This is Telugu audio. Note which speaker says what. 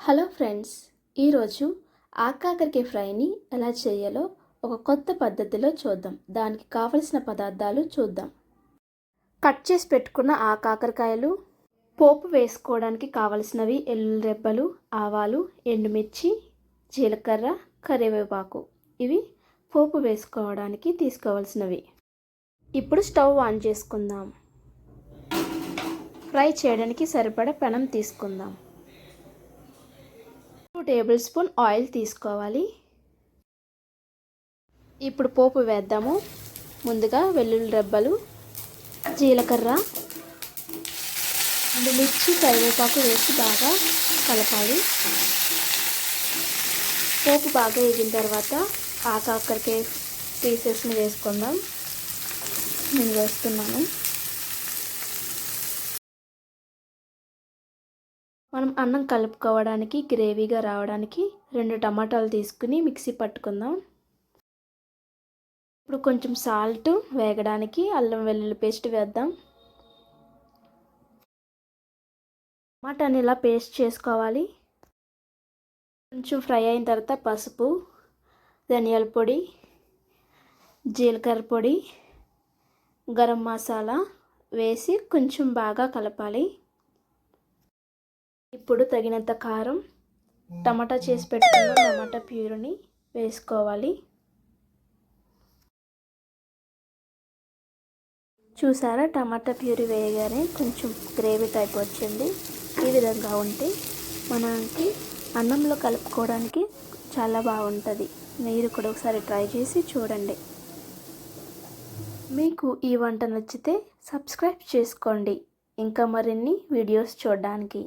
Speaker 1: హలో ఫ్రెండ్స్, ఈరోజు ఆకాకరకాయ ఫ్రైని ఎలా చేయాలో ఒక కొత్త పద్ధతిలో చూద్దాం. దానికి కావలసిన పదార్థాలు చూద్దాం. కట్ చేసి పెట్టుకున్న ఆకాకరకాయలు, పోపు వేసుకోవడానికి కావలసినవి ఎల్లుల్లి రెబ్బలు, ఆవాలు, ఎండుమిర్చి, జీలకర్ర, కరివేపాకు. ఇవి పోపు వేసుకోవడానికి తీసుకోవాల్సినవి. ఇప్పుడు స్టవ్ ఆన్ చేసుకుందాం. ఫ్రై చేయడానికి సరిపడా పెనం తీసుకుందాం. 2 టేబుల్ స్పూన్ ఆయిల్ తీసుకోవాలి. ఇప్పుడు పోపు వేద్దాము. ముందుగా వెల్లుల్లి రెబ్బలు, జీలకర్ర, మిర్చి, కరివేపాకు వేసి బాగా కలపాలి. పోపు బాగా వేగిన తర్వాత ఆకాకరకాయ పీసెస్ని వేసుకుందాం. నేను వేస్తున్నాను. మనం అన్నం కలుపుకోవడానికి గ్రేవీగా రావడానికి 2 టమాటాలు తీసుకుని మిక్సీ పట్టుకుందాం. ఇప్పుడు కొంచెం సాల్ట్, వేగడానికి అల్లం వెల్లుల్లి పేస్ట్ వేద్దాం. టమాటాని ఇలా పేస్ట్ చేసుకోవాలి. కొంచెం ఫ్రై అయిన తర్వాత పసుపు, ధనియాల పొడి, జీలకర్ర పొడి, గరం మసాలా వేసి కొంచెం బాగా కలపాలి. ఇప్పుడు తగినంత కారం, టమాటా చేసి పెట్టుకున్న టమాటా ప్యూరీని వేసుకోవాలి. చూసారా, టమాటా ప్యూరీ వేయగానే కొంచెం గ్రేవీ టైప్ వచ్చింది. ఈ విధంగా ఉంటే మనకి అన్నంలో కలుపుకోవడానికి చాలా బాగుంటుంది. మీరు కూడా ఒకసారి ట్రై చేసి చూడండి. మీకు ఈ వంట నచ్చితే సబ్స్క్రైబ్ చేసుకోండి ఇంకా మరిన్ని వీడియోస్ చూడడానికి.